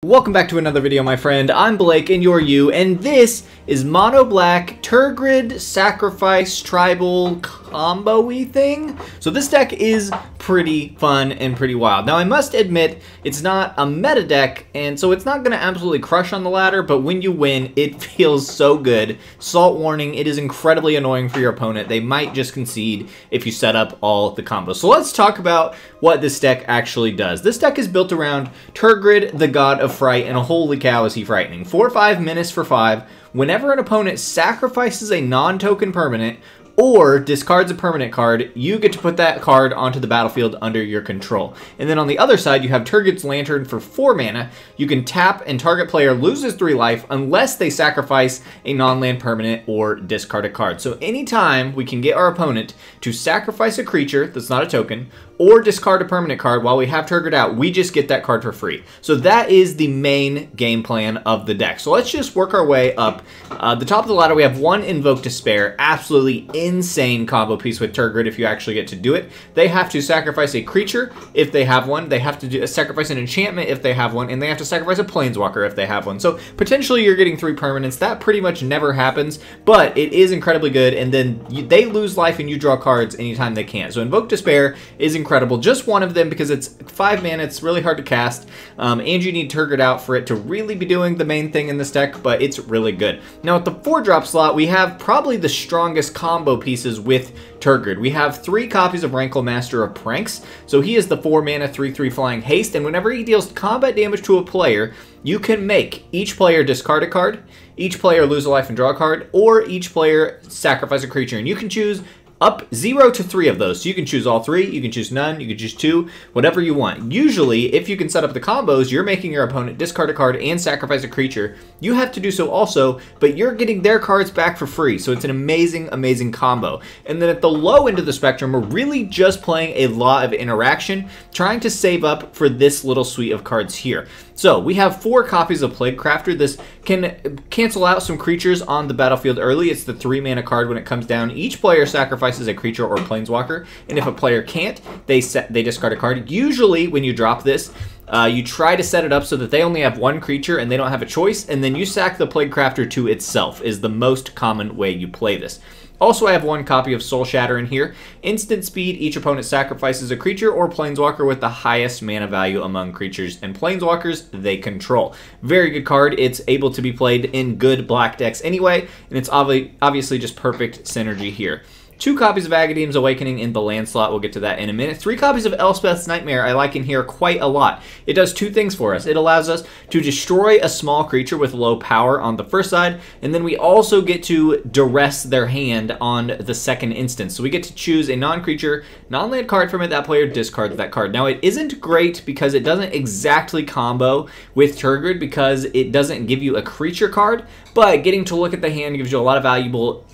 Welcome back to another video, my friend. I'm Blake and you're you, and this is Mono Black Tergrid Sacrifice Tribal combo-y thing. So this deck is pretty fun and pretty wild. Now I must admit, it's not a meta deck, and so it's not going to absolutely crush on the ladder, but when you win, it feels so good. Salt warning, it is incredibly annoying for your opponent. They might just concede if you set up all the combos. So let's talk about what this deck actually does. This deck is built around Tergrid, the god of Fright, and holy cow is he frightening. 4/5 menace for 5. Whenever an opponent sacrifices a non-token permanent or discards a permanent card, you get to put that card onto the battlefield under your control. And then on the other side, you have Tergrid's Lantern for 4 mana. You can tap and target player loses 3 life unless they sacrifice a non-land permanent or discard a card. So anytime we can get our opponent to sacrifice a creature that's not a token or discard a permanent card while we have Tergrid out, we just get that card for free. So that is the main game plan of the deck. So let's just work our way up. The top of the ladder, we have 1 Invoke Despair. Absolutely insane combo piece with Tergrid if you actually get to do it. They have to sacrifice a creature if they have one. They have to sacrifice an enchantment if they have one. And they have to sacrifice a planeswalker if they have one. So potentially you're getting 3 permanents. That pretty much never happens, but it is incredibly good. And then they lose life and you draw cards anytime they can. So Invoke Despair is incredible. Just one of them because it's 5 mana. It's really hard to cast. And you need Tergrid out for it to really be doing the main thing in this deck, but it's really good. Now at the 4-drop slot, we have probably the strongest combo pieces with Tergrid. We have 3 copies of Rankle, Master of Pranks. So he is the 4 mana 3/3 flying haste, and whenever he deals combat damage to a player, you can make each player discard a card, each player lose a life and draw a card, or each player sacrifice a creature. And you can choose up 0 to 3 of those. So you can choose all 3, you can choose none, you can choose 2, whatever you want. Usually, if you can set up the combos, you're making your opponent discard a card and sacrifice a creature. You have to do so also, but you're getting their cards back for free. So it's an amazing, amazing combo. And then at the low end of the spectrum, we're really just playing a lot of interaction, trying to save up for this little suite of cards here. So we have 4 copies of Plaguecrafter. This can cancel out some creatures on the battlefield early. It's the 3 mana card when it comes down. Each player sacrifices a creature or planeswalker, and if a player can't, they discard a card. Usually when you drop this, you try to set it up so that they only have 1 creature and they don't have a choice, and then you sack the Plaguecrafter to itself is the most common way you play this. Also, I have 1 copy of Soul Shatter in here. Instant speed, each opponent sacrifices a creature or planeswalker with the highest mana value among creatures and planeswalkers they control. Very good card. It's able to be played in good black decks anyway, and it's obviously just perfect synergy here. 2 copies of Agadeem's Awakening in the land slot. We'll get to that in a minute. 3 copies of Elspeth's Nightmare I like in here quite a lot. It does 2 things for us. It allows us to destroy a small creature with low power on the first side, and then we also get to duress their hand on the second instance. So we get to choose a non-creature, non-land card from it. That player discards that card. Now it isn't great because it doesn't exactly combo with Tergrid because it doesn't give you a creature card, but getting to look at the hand gives you a lot of valuable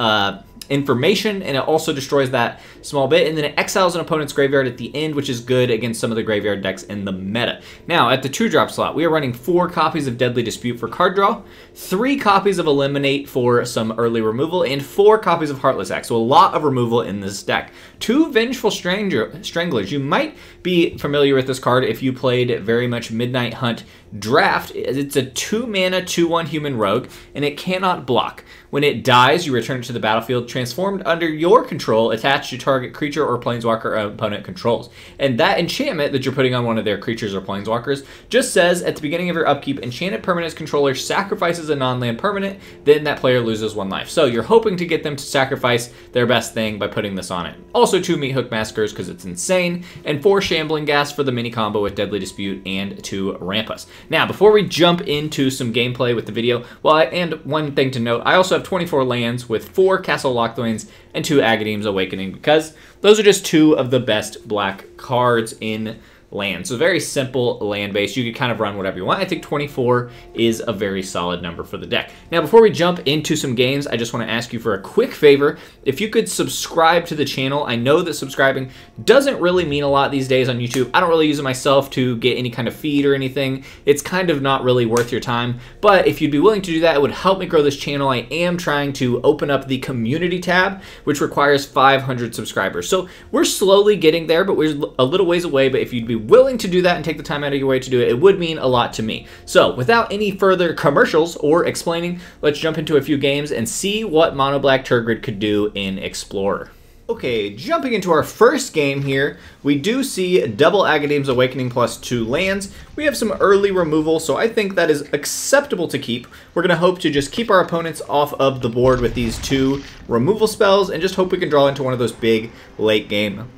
information, and it also destroys that small bit, and then it exiles an opponent's graveyard at the end, which is good against some of the graveyard decks in the meta. Now, at the 2-drop slot, we are running 4 copies of Deadly Dispute for card draw, 3 copies of Eliminate for some early removal, and 4 copies of Heartless Act. So a lot of removal in this deck. 2 Vengeful Stranglers. You might be familiar with this card if you played very much Midnight Hunt Draft. It's a 2 mana 2/1 human rogue, and it cannot block. When it dies, you return it to the battlefield, transformed under your control, attached to target creature or planeswalker opponent controls. And that enchantment that you're putting on one of their creatures or planeswalkers just says, at the beginning of your upkeep, enchanted permanent's controller sacrifices a non-land permanent, then that player loses 1 life. So you're hoping to get them to sacrifice their best thing by putting this on it. Also 2 Meathook Massacres because it's insane, and 4 Shambling Ghast for the mini combo with Deadly Dispute, and 2 Rampas. Now, before we jump into some gameplay with the video, and one thing to note, I also have 24 lands with 4 Castle Locthwains and 2 Agadeem's Awakening because those are just 2 of the best black cards in land. So very simple land base. You can kind of run whatever you want. I think 24 is a very solid number for the deck. Now, before we jump into some games, I just want to ask you for a quick favor. If you could subscribe to the channel. I know that subscribing doesn't really mean a lot these days on YouTube. I don't really use it myself to get any kind of feed or anything. It's kind of not really worth your time. But if you'd be willing to do that, it would help me grow this channel. I am trying to open up the community tab, which requires 500 subscribers. So we're slowly getting there, but we're a little ways away. But if you'd be willing to do that and take the time out of your way to do it, it would mean a lot to me. So without any further commercials or explaining, let's jump into a few games and see what Mono Black Tergrid could do in Explorer. Okay, jumping into our first game here, we do see double Agadeem's Awakening plus 2 lands. We have some early removal, so I think that is acceptable to keep. We're going to hope to just keep our opponents off of the board with these 2 removal spells and just hope we can draw into one of those big late game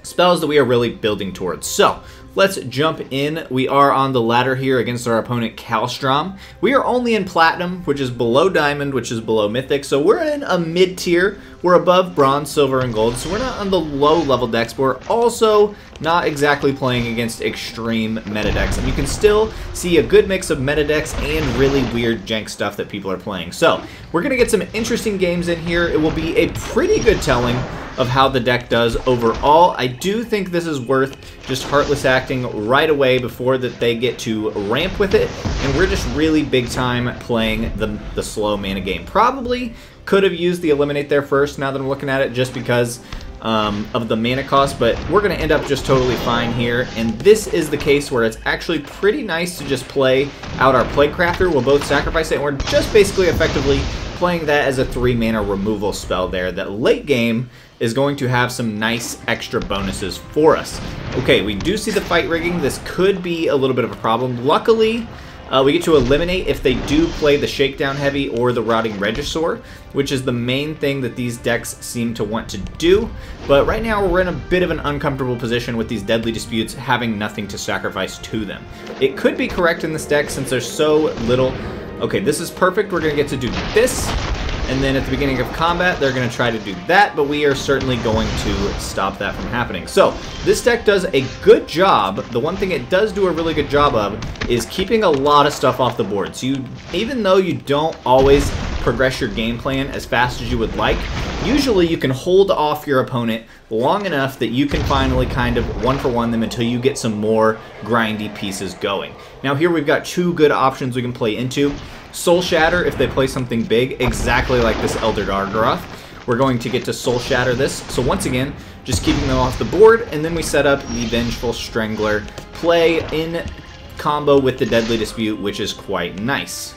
spells that we are really building towards. So let's jump in. We are on the ladder here against our opponent Kalstrom. We are only in Platinum, which is below Diamond, which is below Mythic, so we're in a mid-tier. We're above Bronze, Silver, and Gold, so we're not on the low-level decks, but we're also not exactly playing against extreme meta decks. And you can still see a good mix of meta decks and really weird jank stuff that people are playing. So we're going to get some interesting games in here. It will be a pretty good telling of how the deck does overall. I do think this is worth just Heartless Acting right away before that they get to ramp with it, and we're just really big time playing the slow mana game. Probably could have used the Eliminate there first now that I'm looking at it, just because of the mana cost, but we're going to end up just totally fine here. And this is the case where it's actually pretty nice to just play out our Plaguecrafter. We'll both sacrifice it, and we're just basically effectively playing that as a 3 mana removal spell there that late game is going to have some nice extra bonuses for us. Okay, we do see the fight rigging. This could be a little bit of a problem. Luckily, we get to eliminate if they do play the Shakedown Heavy or the Rotting Regisaur, which is the main thing that these decks seem to want to do. But right now we're in a bit of an uncomfortable position with these Deadly Disputes having nothing to sacrifice to them. It could be correct in this deck since there's so little. Okay, this is perfect. We're going to get to do this. And then at the beginning of combat, they're going to try to do that, but we are certainly going to stop that from happening. So this deck does a good job. The one thing it does do a really good job of is keeping a lot of stuff off the board. So even though you don't always progress your game plan as fast as you would like, usually you can hold off your opponent long enough that you can finally kind of one-for-one them until you get some more grindy pieces going. Now here we've got 2 good options we can play into. Soul Shatter if they play something big, exactly like this Elder Gargaroth. We're going to get to Soul Shatter this. So once again, just keeping them off the board, and then we set up the Vengeful Strangler play in combo with the Deadly Dispute, which is quite nice.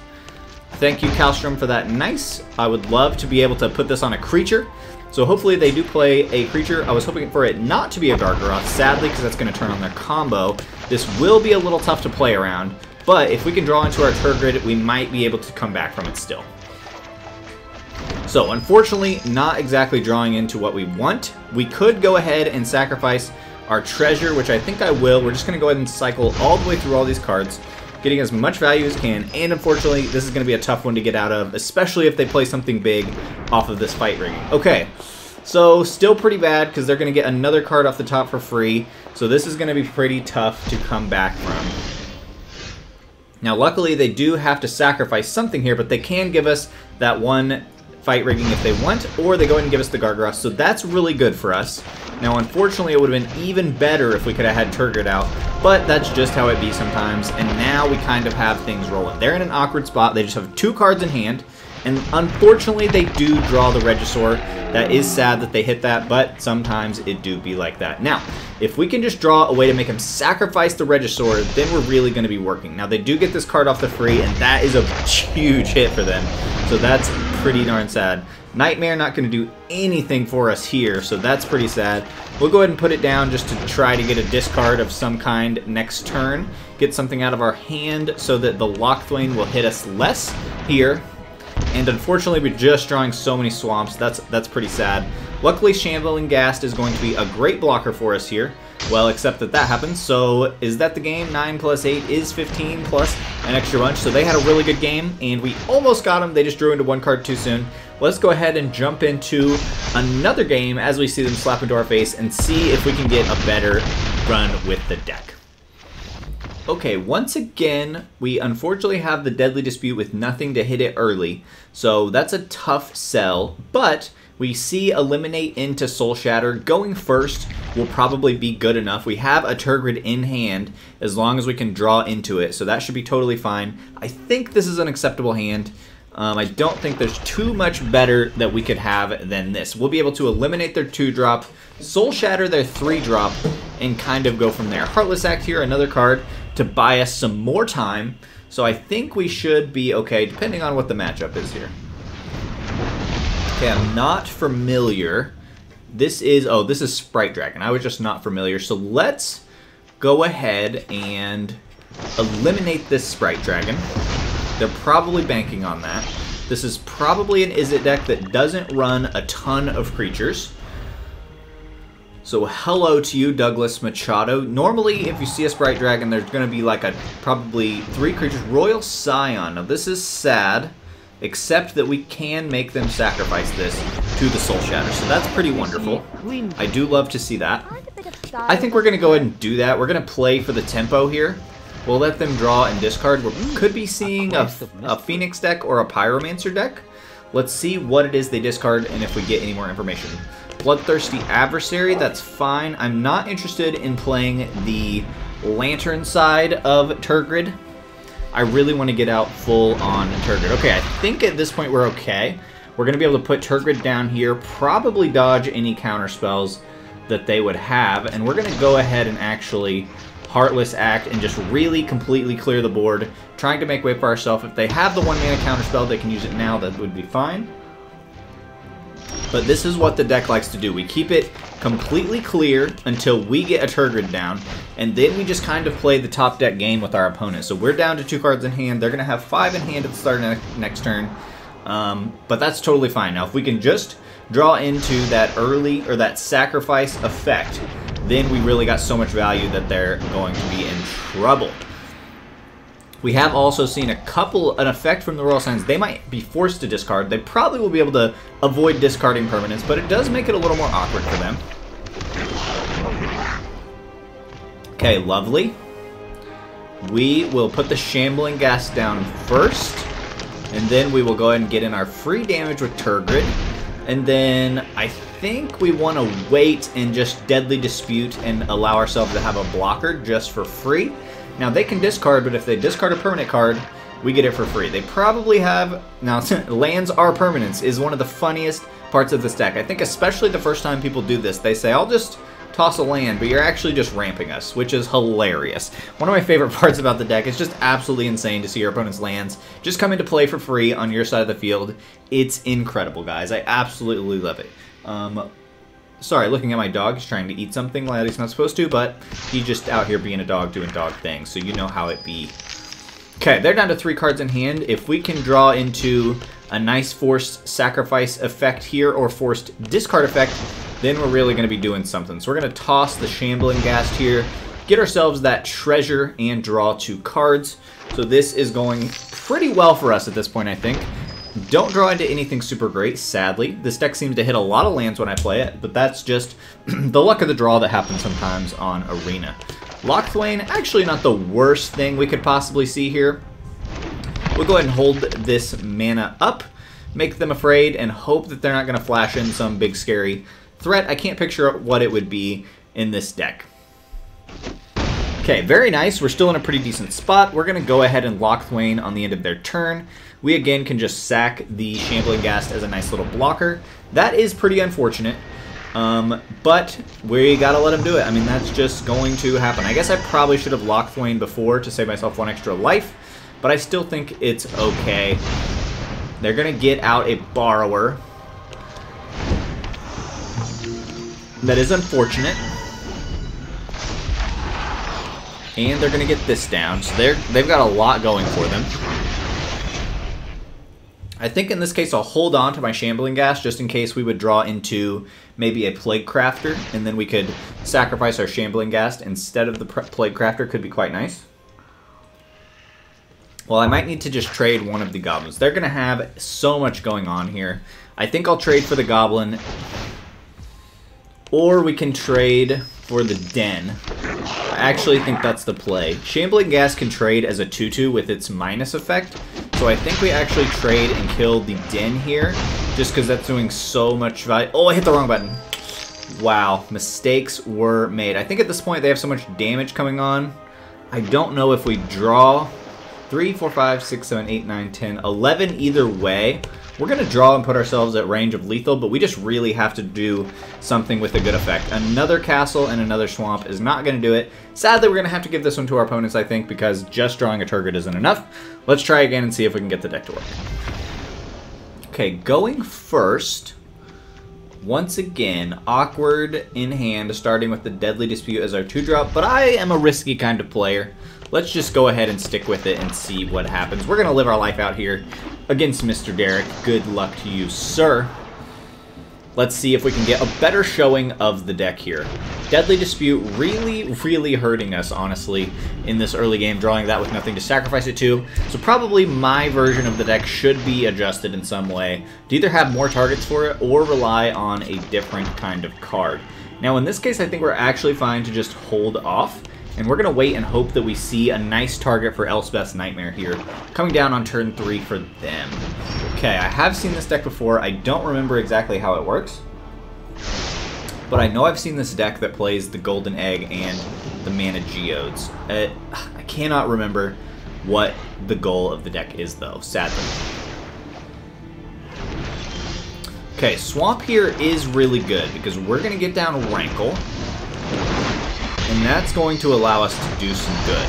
Thank you, Kalstrom, for that nice. I would love to be able to put this on a creature. So hopefully they do play a creature. I was hoping for it not to be a Gargaroth, sadly, because that's going to turn on their combo. This will be a little tough to play around. But if we can draw into our Tergrid, we might be able to come back from it still. So unfortunately, not exactly drawing into what we want. We could go ahead and sacrifice our treasure, which I think I will. We're just going to go ahead and cycle all the way through all these cards, getting as much value as can. And unfortunately, this is going to be a tough one to get out of, especially if they play something big off of this fight rigging. Okay, so still pretty bad because they're going to get another card off the top for free. So this is going to be pretty tough to come back from. Now, luckily, they do have to sacrifice something here, but they can give us that one fight rigging if they want, or they go ahead and give us the Gargaroth, so that's really good for us. Now, unfortunately, it would have been even better if we could have had Tergrid out, but that's just how it be sometimes, and now we kind of have things rolling. They're in an awkward spot. They just have 2 cards in hand, and unfortunately, they do draw the Regisaur. That is sad that they hit that, but sometimes it do be like that. Now, if we can just draw a way to make him sacrifice the Regisaur, then we're really going to be working. Now, they do get this card off the free, and that is a huge hit for them. So that's pretty darn sad. Nightmare not going to do anything for us here, so that's pretty sad. We'll go ahead and put it down just to try to get a discard of some kind next turn. Get something out of our hand so that the Locthwain will hit us less here. And unfortunately, we're just drawing so many swamps. That's pretty sad. Luckily, Shambling Ghast is going to be a great blocker for us here. Well, except that happens. So is that the game? 9 plus 8 is 15 plus an extra bunch. So they had a really good game, and we almost got them. They just drew into 1 card too soon. Let's go ahead and jump into another game as we see them slap into our face and see if we can get a better run with the deck. Okay, once again, we unfortunately have the Deadly Dispute with nothing to hit it early, so that's a tough sell, but we see Eliminate into Soul Shatter. Going first will probably be good enough. We have a Tergrid in hand as long as we can draw into it, so that should be totally fine. I think this is an acceptable hand. I don't think there's too much better that we could have than this. We'll be able to eliminate their 2-drop, Soul Shatter their 3-drop, and kind of go from there. Heartless Act here, another card to buy us some more time. So I think we should be okay, depending on what the matchup is here. Okay, I'm not familiar. This is, oh, this is Sprite Dragon. I was just not familiar. So let's go ahead and eliminate this Sprite Dragon. They're probably banking on that. This is probably an Izzet deck that doesn't run a ton of creatures. So hello to you, Douglas Machado. Normally, if you see a Sprite Dragon, there's going to be like probably 3 creatures. Royal Scion. Now this is sad, except that we can make them sacrifice this to the Soul Shatter. So that's pretty wonderful. I do love to see that. I think we're going to go ahead and do that. We're going to play for the tempo here. We'll let them draw and discard. We could be seeing a Phoenix deck or a Pyromancer deck. Let's see what it is they discard and if we get any more information. Bloodthirsty Adversary, that's fine. I'm not interested in playing the Lantern side of Tergrid. I really want to get out full on Tergrid. Okay, I think at this point we're okay. We're going to be able to put Tergrid down here, probably dodge any counter spells that they would have, and we're going to go ahead and actually Heartless Act and just really completely clear the board, trying to make way for ourselves. If they have the 1 mana counter spell, they can use it now. That would be fine. But this is what the deck likes to do. We keep it completely clear until we get a Tergrid down, and then we just kind of play the top deck game with our opponent. So we're down to 2 cards in hand. They're going to have 5 in hand at the start of next turn, but that's totally fine. Now, if we can just draw into that early or that sacrifice effect, then we really got so much value that they're going to be in trouble. We have also seen an effect from the Royal Signs. They might be forced to discard. They probably will be able to avoid discarding permanents, but it does make it a little more awkward for them. Okay, lovely. We will put the Shambling Ghast down first, and then we will go ahead and get in our free damage with Tergrid. And then I think we want to wait and just Deadly Dispute and allow ourselves to have a blocker just for free. Now, they can discard, but if they discard a permanent card, we get it for free. They probably have... Now, lands are permanents is one of the funniest parts of this deck. I think especially the first time people do this, they say, I'll just toss a land, but you're actually just ramping us, which is hilarious. One of my favorite parts about the deck is just absolutely insane to see your opponent's lands just come into play for free on your side of the field. It's incredible, guys. I absolutely love it. Sorry, looking at my dog. He's trying to eat something that he's not supposed to, but he's just out here being a dog doing dog things, so you know how it be. Okay, they're down to 3 cards in hand. If we can draw into a nice forced sacrifice effect here or forced discard effect, then we're really going to be doing something. So we're going to toss the Shambling Ghast here, get ourselves that treasure, and draw 2 cards. So this is going pretty well for us at this point, I think. Don't draw into anything super great, sadly. This deck seems to hit a lot of lands when I play it, but that's just the luck of the draw that happens sometimes on Arena. Locthwain, actually not the worst thing we could possibly see here. We'll go ahead and hold this mana up, make them afraid, and hope that they're not going to flash in some big scary threat. I can't picture what it would be in this deck. Okay, very nice. We're still in a pretty decent spot. We're going to go ahead and Locthwain on the end of their turn. We again can just sack the Shambling Ghast as a nice little blocker. That is pretty unfortunate, but we gotta let him do it. I mean, that's just going to happen. I guess I probably should have Locthwain before to save myself 1 extra life, but I still think it's okay. They're gonna get out a Borrower. That is unfortunate. And they're gonna get this down, so they've got a lot going for them. I think in this case I'll hold on to my Shambling Ghast just in case we would draw into maybe a Plaguecrafter, and then we could sacrifice our Shambling Ghast instead of the Plaguecrafter. Could be quite nice. Well, I might need to just trade one of the goblins. They're going to have so much going on here. I think I'll trade for the goblin, or we can trade for the den. I actually think that's the play. Shambling Ghast can trade as a 2/2 with its minus effect, so I think we actually trade and kill the den here, just because that's doing so much value. Oh, I hit the wrong button. Wow, mistakes were made. I think at this point they have so much damage coming on. I don't know if we draw 3, 4, 5, 6, 7, 8, 9, 10, 11 either way. We're going to draw and put ourselves at range of lethal, but we just really have to do something with a good effect. Another castle and another swamp is not going to do it. Sadly, we're going to have to give this one to our opponents, I think, because just drawing a Tergrid isn't enough. Let's try again and see if we can get the deck to work. Okay, going first. Once again, awkward in hand, starting with the Deadly Dispute as our 2-drop, but I am a risky kind of player. Let's just go ahead and stick with it and see what happens. We're going to live our life out here against Mr. Derek. Good luck to you, sir. Let's see if we can get a better showing of the deck here. Deadly Dispute really hurting us, honestly, in this early game, drawing that with nothing to sacrifice it to. So probably my version of the deck should be adjusted in some way to either have more targets for it or rely on a different kind of card. Now, in this case, I think we're actually fine to just hold off. And we're going to wait and hope that we see a nice target for Elspeth's Nightmare here, coming down on turn 3 for them. Okay, I have seen this deck before. I don't remember exactly how it works, but I know I've seen this deck that plays the Golden Egg and the Mana Geodes. I cannot remember what the goal of the deck is, though, sadly. Okay, Swamp here is really good because we're going to get down Rankle. And that's going to allow us to do some good.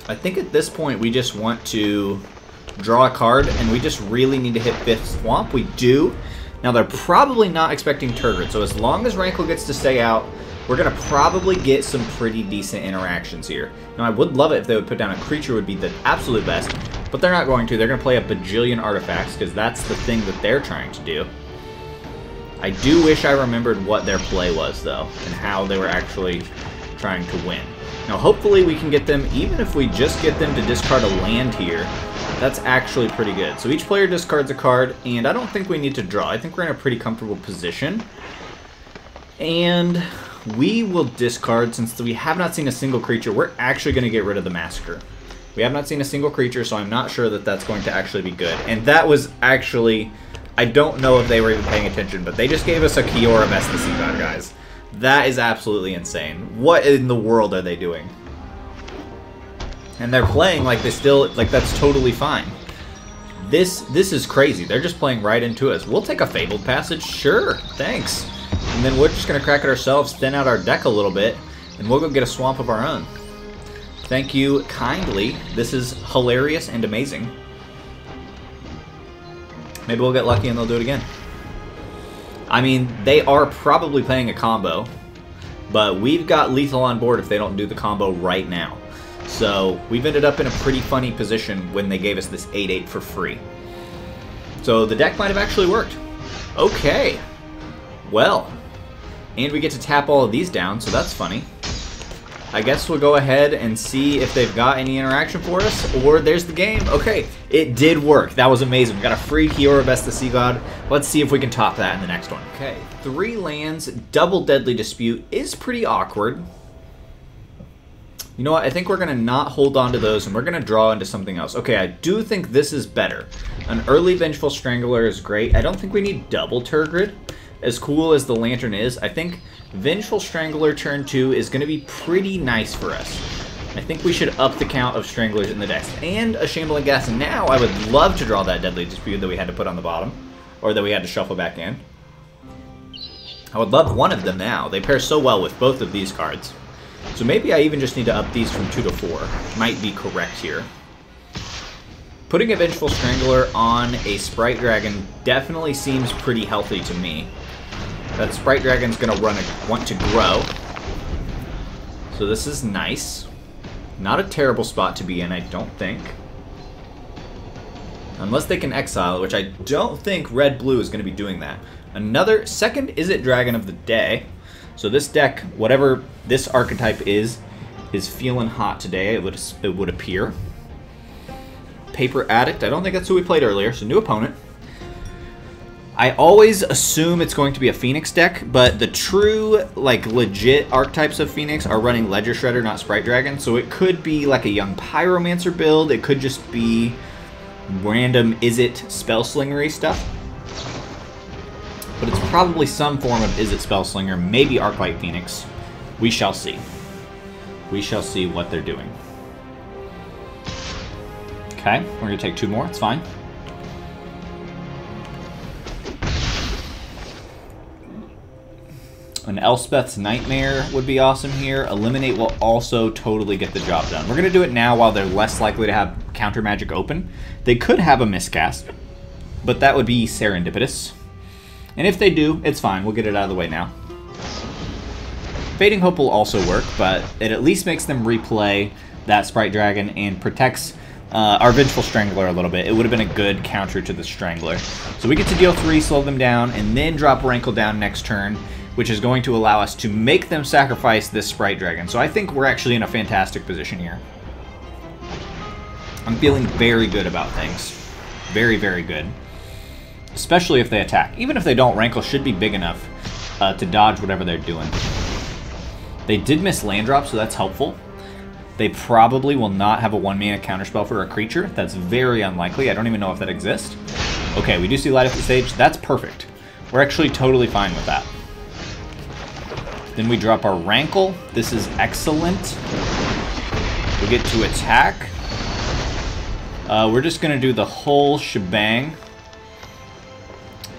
I think at this point we just want to draw a card, and we just really need to hit 5th Swamp. We do. Now they're probably not expecting Tergrid, so as long as Rankle gets to stay out, we're going to probably get some pretty decent interactions here. Now I would love it if they would put down a creature, would be the absolute best, but they're not going to. They're going to play a bajillion artifacts, because that's the thing that they're trying to do. I do wish I remembered what their play was, though, and how they were actually trying to win. Now, hopefully we can get them, even if we just get them to discard a land here, that's actually pretty good. So each player discards a card, and I don't think we need to draw. I think we're in a pretty comfortable position. And we will discard, since we have not seen a single creature, we're actually going to get rid of the Massacre. We have not seen a single creature, so I'm not sure that that's going to actually be good. And that was actually... I don't know if they were even paying attention, but they just gave us a Kiora Best the Sea God, guys. That is absolutely insane. What in the world are they doing? And they're playing like they still, like that's totally fine. This is crazy. They're just playing right into us. We'll take a Fabled Passage, sure, thanks. And then we're just gonna crack it ourselves, thin out our deck a little bit, and we'll go get a swamp of our own. Thank you kindly. This is hilarious and amazing. Maybe we'll get lucky and they'll do it again. I mean, they are probably playing a combo, but we've got lethal on board if they don't do the combo right now. So we've ended up in a pretty funny position when they gave us this 8/8 for free. So the deck might have actually worked. Okay. Well, and we get to tap all of these down, so that's funny. I guess we'll go ahead and see if they've got any interaction for us, or there's the game. Okay, it did work. That was amazing. We got a free Kiora Best the Sea God. Let's see if we can top that in the next one. Okay, 3 lands, double Deadly Dispute is pretty awkward. You know what? I think we're going to not hold on to those, and we're going to draw into something else. Okay, I do think this is better. An early Vengeful Strangler is great. I don't think we need double Tergrid. As cool as the Lantern is, I think Vengeful Strangler turn 2 is going to be pretty nice for us. I think we should up the count of Stranglers in the decks. And a Shambling Ghast. Now I would love to draw that Deadly Dispute that we had to put on the bottom. Or that we had to shuffle back in. I would love one of them now. They pair so well with both of these cards. So maybe I even just need to up these from 2 to 4. Might be correct here. Putting a Vengeful Strangler on a Sprite Dragon definitely seems pretty healthy to me. That Sprite Dragon's going to want to grow. So this is nice. Not a terrible spot to be in, I don't think. Unless they can exile, which I don't think red-blue is going to be doing that. Another second Izzet Dragon of the day. So this deck, whatever this archetype is feeling hot today, it would appear. Paper Addict, I don't think that's who we played earlier, so new opponent. I always assume it's going to be a Phoenix deck, but the true, like, legit archetypes of Phoenix are running Ledger Shredder, not Sprite Dragon, so it could be like a young Pyromancer build, it could just be random Izzet Spellslingery stuff. But it's probably some form of Izzet Spellslinger, maybe Arclight Phoenix. We shall see. We shall see what they're doing. Okay, we're going to take 2 more. It's fine. An Elspeth's Nightmare would be awesome here. Eliminate will also totally get the job done. We're going to do it now while they're less likely to have counter magic open. They could have a miscast, but that would be serendipitous. And if they do, it's fine. We'll get it out of the way now. Fading Hope will also work, but it at least makes them replay that Sprite Dragon and protects our Vengeful Strangler a little bit. It would have been a good counter to the Strangler. So we get to deal 3, slow them down, and then drop Rankle down next turn, which is going to allow us to make them sacrifice this Sprite Dragon. So I think we're actually in a fantastic position here. I'm feeling very good about things. Very, very good. Especially if they attack. Even if they don't, Rankle should be big enough to dodge whatever they're doing. They did miss land drop, so that's helpful. They probably will not have a 1-mana counterspell for a creature. That's very unlikely. I don't even know if that exists. Okay, we do see light up the stage. That's perfect. We're actually totally fine with that. Then we drop our Rankle. This is excellent. We get to attack. We're just going to do the whole shebang.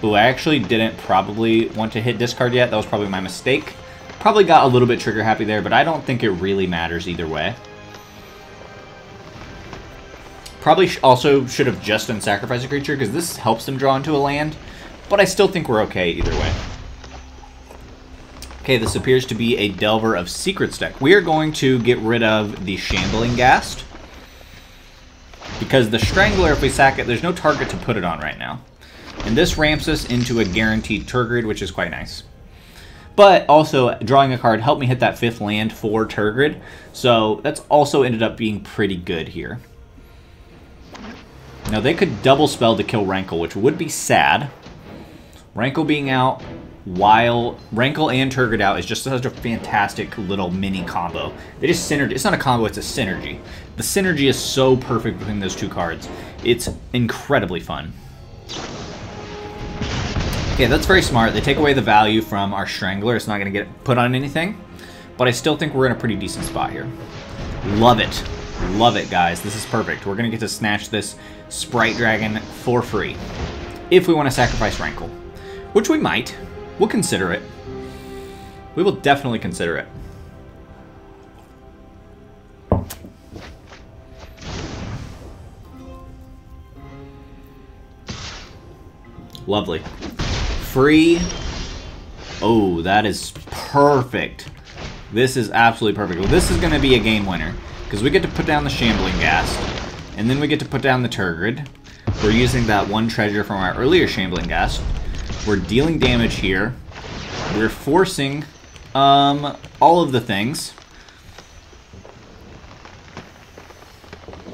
Ooh, I actually didn't probably want to hit discard yet. That was probably my mistake. Probably got a little bit trigger happy there, but I don't think it really matters either way. Probably also should have just unsacrificed a creature, because this helps them draw into a land, but I still think we're okay either way. Okay, this appears to be a Delver of Secrets deck. We are going to get rid of the Shambling Ghast, because the Strangler, if we sack it, there's no target to put it on right now. And this ramps us into a guaranteed Tergrid, which is quite nice. But also, drawing a card helped me hit that 5th land for Tergrid, so that's also ended up being pretty good here. Now, they could double spell to kill Rankle, which would be sad. Rankle being out while Rankle and Tergrid out is just such a fantastic little mini combo. They just synergy. It's not a combo, it's a synergy. The synergy is so perfect between those 2 cards. It's incredibly fun. Okay, that's very smart. They take away the value from our Strangler. It's not going to get put on anything. But I still think we're in a pretty decent spot here. Love it. Love it, guys. This is perfect. We're going to get to snatch this Sprite Dragon for free. If we want to sacrifice Rankle. Which we might. We'll consider it. We will definitely consider it. Lovely. Free. Oh, that is perfect. This is absolutely perfect. Well, this is going to be a game winner, because we get to put down the Shambling Ghast, and then we get to put down the Tergrid. We're using that 1 treasure from our earlier Shambling Ghast. We're dealing damage here. We're forcing all of the things,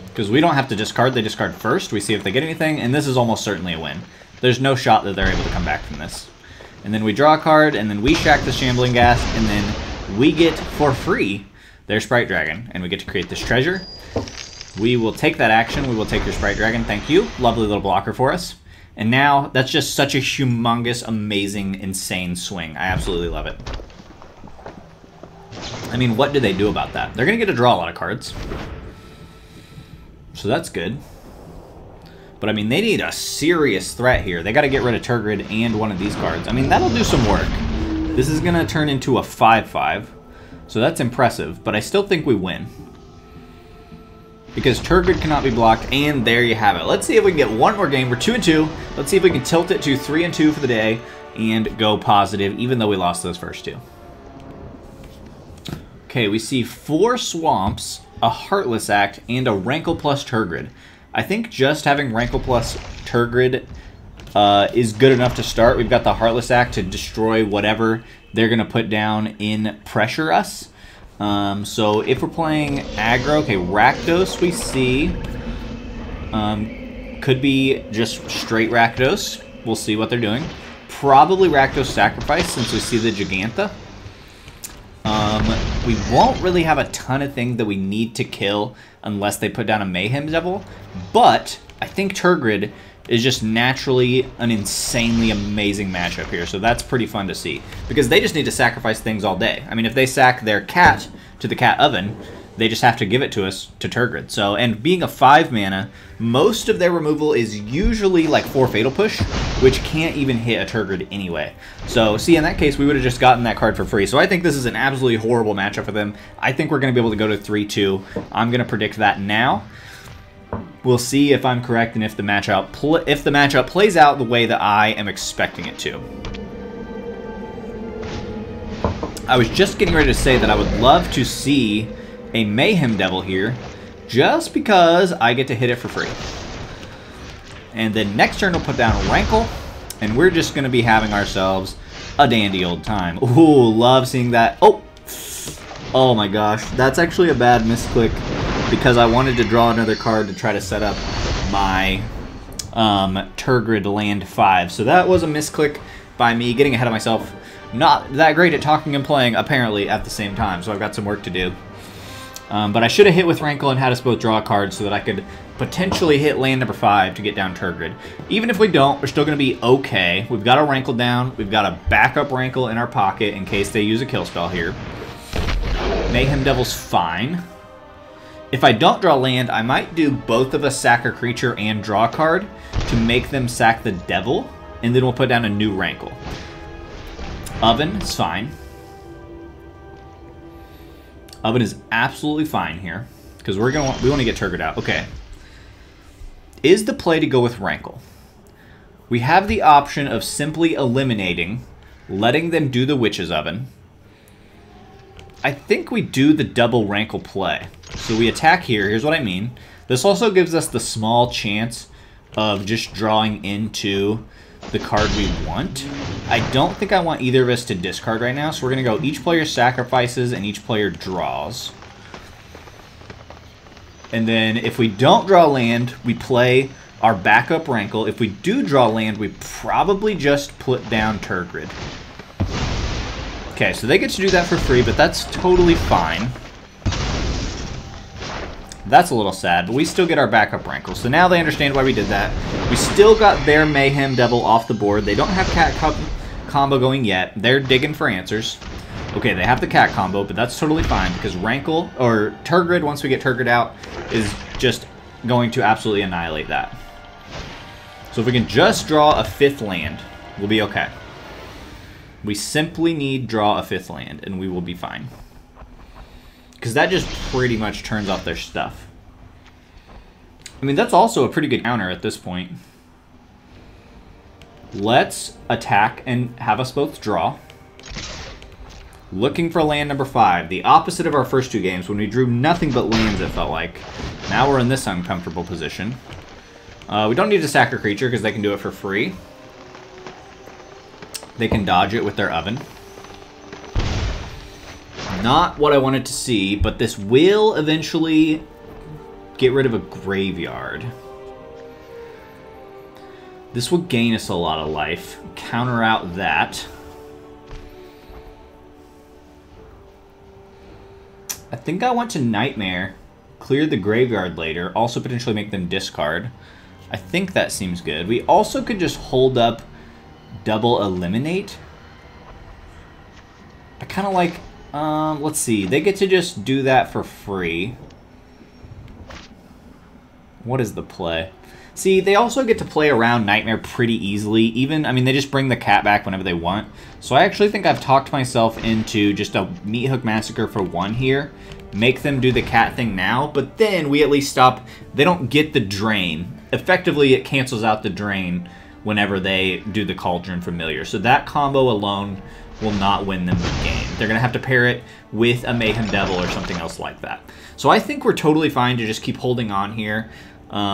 because we don't have to discard. They discard first. We see if they get anything, and this is almost certainly a win. There's no shot that they're able to come back from this. And then we draw a card, and then we shack the Shambling Ghast, and then we get, for free, their Sprite Dragon. And we get to create this treasure. We will take that action. We will take your Sprite Dragon. Thank you. Lovely little blocker for us. And now, that's just such a humongous, amazing, insane swing. I absolutely love it. I mean, what do they do about that? They're going to get to draw a lot of cards. So that's good. But, I mean, they need a serious threat here. They got to get rid of Tergrid and one of these cards. I mean, that'll do some work. This is going to turn into a 5/5. So that's impressive. But I still think we win. Because Tergrid cannot be blocked. And there you have it. Let's see if we can get one more game. We're 2-2. Let's see if we can tilt it to 3-2 for the day. And go positive, even though we lost those first 2. Okay, we see 4 Swamps, a Heartless Act, and a Rankle plus Tergrid. I think just having Rankle plus Tergrid is good enough to start. We've got the Heartless Act to destroy whatever they're going to put down in Pressure Us. So if we're playing aggro, okay, Rakdos we see. Could be just straight Rakdos. We'll see what they're doing. Probably Rakdos Sacrifice, since we see the Giganta. We won't really have a ton of things that we need to kill unless they put down a Mayhem Devil, but I think Tergrid is just naturally an insanely amazing matchup here, so that's pretty fun to see, because they just need to sacrifice things all day. I mean, if they sack their cat to the cat oven, They just have to give it to us to Tergrid. So, and being a 5 mana, most of their removal is usually like 4 Fatal Push, which can't even hit a Tergrid anyway. So, see, in that case, we would have just gotten that card for free. So I think this is an absolutely horrible matchup for them. I think we're going to be able to go to 3-2. I'm going to predict that now. We'll see if I'm correct and if the matchup plays out the way that I am expecting it to. I was just getting ready to say that I would love to see a Mayhem Devil here, just because I get to hit it for free. And then next turn we'll put down Rankle, and we're just going to be having ourselves a dandy old time. Ooh, love seeing that. Oh my gosh, that's actually a bad misclick, because I wanted to draw another card to try to set up my Tergrid land 5. So that was a misclick by me, getting ahead of myself. Not that great at talking and playing, apparently, at the same time, so I've got some work to do. But I should have hit with Rankle and had us both draw a card so that I could potentially hit land number 5 to get down Tergrid. Even if we don't, we're still going to be okay. We've got a Rankle down. We've got a backup Rankle in our pocket in case they use a kill spell here. Mayhem Devil's fine. If I don't draw land, I might do both of us sack a creature and draw a card to make them sack the Devil, and then we'll put down a new Rankle. Oven is fine. Oven is absolutely fine here, because we want to get Tergrid out. Okay. Is the play to go with Rankle? We have the option of simply eliminating, letting them do the Witch's Oven. I think we do the double Rankle play. So we attack here. Here's what I mean. This also gives us the small chance of just drawing into the card we want. I don't think I want either of us to discard right now, so we're going to go each player sacrifices and each player draws. And then if we don't draw land, we play our backup Rankle. If we do draw land, we probably just put down Tergrid. Okay, so they get to do that for free, but that's totally fine. That's a little sad, but we still get our backup Rankle. So now they understand why we did that. We still got their Mayhem Devil off the board. They don't have Cat combo going yet. They're digging for answers. Okay, they have the Cat combo, but that's totally fine because Rankle, or Tergrid, once we get Tergrid out, is just going to absolutely annihilate that. So if we can just draw a 5th land, we'll be okay. We simply need draw a 5th land, and we will be fine. Because that just pretty much turns off their stuff. I mean, that's also a pretty good counter at this point. Let's attack and have us both draw. Looking for land number 5. The opposite of our first 2 games when we drew nothing but lands, it felt like. Now we're in this uncomfortable position. We don't need to sack a creature because they can do it for free. They can dodge it with their Oven. Not what I wanted to see, but this will eventually get rid of a graveyard. This will gain us a lot of life. Counter out that. I think I want to Nightmare. Clear the graveyard later. Also potentially make them discard. I think that seems good. We also could just hold up double Eliminate. I kind of like... let's see. They get to just do that for free. What is the play? See, they also get to play around Nightmare pretty easily. Even, I mean, they just bring the cat back whenever they want. So I actually think I've talked myself into just a Meathook Massacre for 1 here. Make them do the cat thing now, but then we at least stop. They don't get the drain. Effectively, it cancels out the drain whenever they do the Cauldron Familiar. So that combo alone will not win them the game. They're going to have to pair it with a Mayhem Devil or something else like that. So I think we're totally fine to just keep holding on here.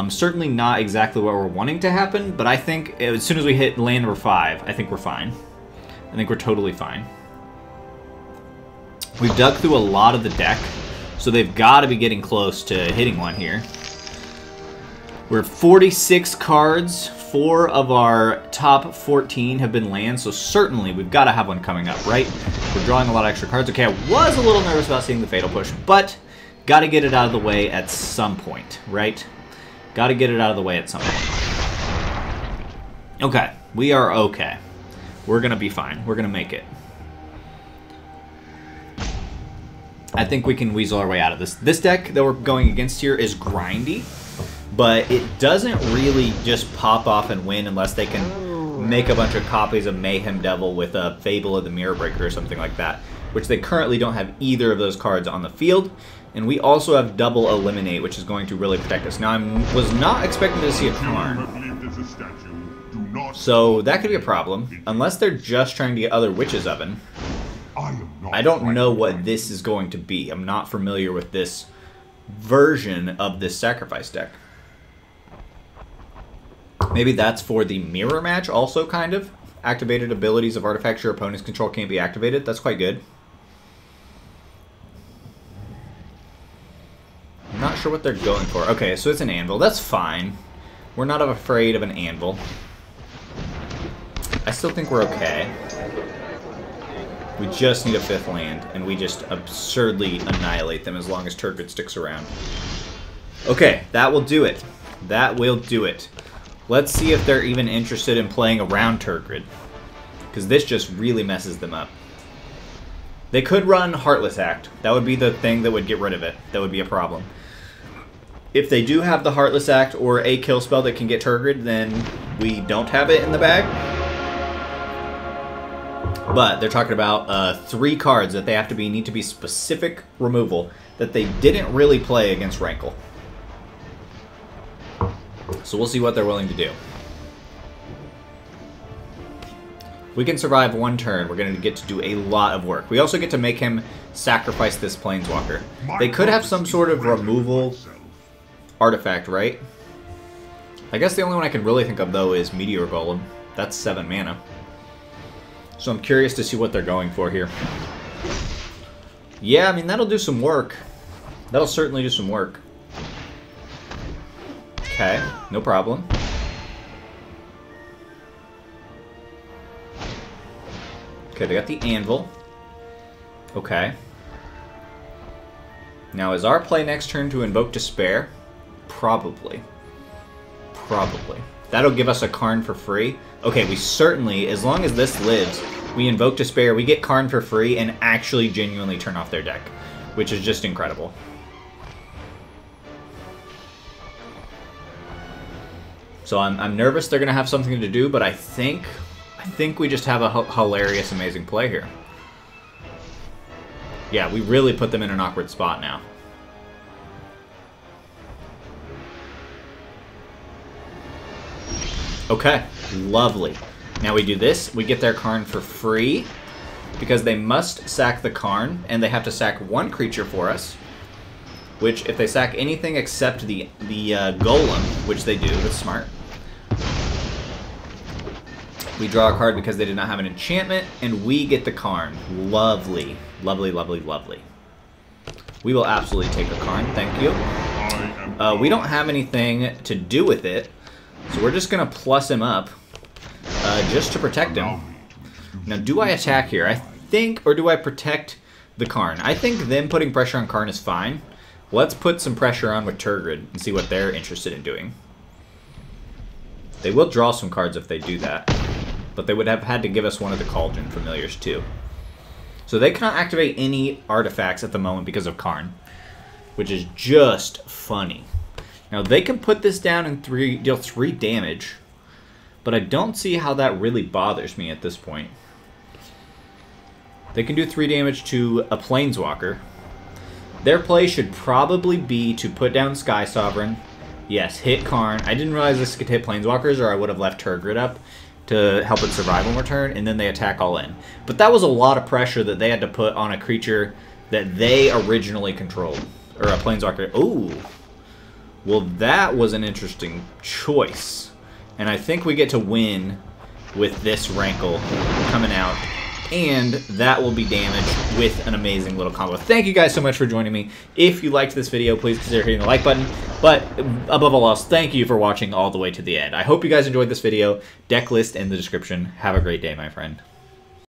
Certainly not exactly what we're wanting to happen, but I think as soon as we hit land number 5, I think we're fine. I think we're totally fine. We've dug through a lot of the deck, so they've got to be getting close to hitting one here. We're at 46 cards. 4 of our top 14 have been lands, so certainly we've got to have one coming up, right? We're drawing a lot of extra cards. Okay, I was a little nervous about seeing the Fatal Push, but got to get it out of the way at some point, right? Got to get it out of the way at some point. Okay, we are okay. We're going to be fine. We're going to make it. I think we can weasel our way out of this. This deck that we're going against here is grindy, but it doesn't really just pop off and win unless they can make a bunch of copies of Mayhem Devil with a Fable of the Mirror Breaker or something like that, which they currently don't have either of those cards on the field. And we also have double Eliminate, which is going to really protect us. Now, I was not expecting to see a Karn, so that could be a problem, unless they're just trying to get other Witch's Oven. I don't know what this is going to be. I'm not familiar with this version of this sacrifice deck. Maybe that's for the mirror match also, kind of. Activated abilities of artifacts your opponent's control can't be activated. That's quite good. I'm not sure what they're going for. Okay, so it's an anvil. That's fine. We're not afraid of an anvil. I still think we're okay. We just need a 5th land, and we just absurdly annihilate them as long as Tergrid sticks around. Okay, that will do it. That will do it. Let's see if they're even interested in playing around Tergrid, because this just really messes them up. They could run Heartless Act. That would be the thing that would get rid of it. That would be a problem. If they do have the Heartless Act or a kill spell that can get Tergrid, then we don't have it in the bag. But they're talking about 3 cards that they have to be need to be specific removal that they didn't really play against Rankle. So we'll see what they're willing to do. If we can survive 1 turn, we're going to get to do a lot of work. We also get to make him sacrifice this Planeswalker. They could have some sort of removal artifact, right? I guess the only one I can really think of, though, is Meteor Golem. That's 7 mana. So I'm curious to see what they're going for here. Yeah, I mean, that'll do some work. That'll certainly do some work. Okay, no problem. Okay, they got the anvil. Okay. Now, is our play next turn to Invoke Despair? Probably. Probably. That'll give us a Karn for free. Okay, we certainly, as long as this lives, we Invoke Despair, we get Karn for free, and actually genuinely turn off their deck, which is just incredible. So I'm nervous they're going to have something to do, but I think we just have a hilarious, amazing play here. Yeah, we really put them in an awkward spot now. Okay, lovely. Now we do this. We get their Karn for free because they must sack the Karn, and they have to sack 1 creature for us. Which, if they sack anything except the Golem, which they do, that's smart. We draw a card because they did not have an enchantment, and we get the Karn. Lovely. Lovely, lovely, lovely. We will absolutely take the Karn, thank you. We don't have anything to do with it, so we're just going to plus him up just to protect him. Now, do I attack here? I think, or do I protect the Karn? I think them putting pressure on Karn is fine. Let's put some pressure on with Tergrid and see what they're interested in doing. They will draw some cards if they do that, but they would have had to give us one of the Cauldron Familiars too. So they cannot activate any artifacts at the moment because of Karn, which is just funny. Now they can put this down and deal 3 damage, but I don't see how that really bothers me at this point. They can do 3 damage to a Planeswalker. Their play should probably be to put down Sky Sovereign. Yes, hit Karn. I didn't realize this could hit Planeswalkers, or I would have left Tergrid up to help it survive on return, and then they attack all in. But that was a lot of pressure that they had to put on a creature that they originally controlled. Or a Planeswalker. Ooh. Well, that was an interesting choice. And I think we get to win with this Rankle coming out. And that will be damaged with an amazing little combo. Thank you guys so much for joining me. If you liked this video, please consider hitting the like button. But above all else, thank you for watching all the way to the end. I hope you guys enjoyed this video. Deck list in the description. Have a great day, my friend.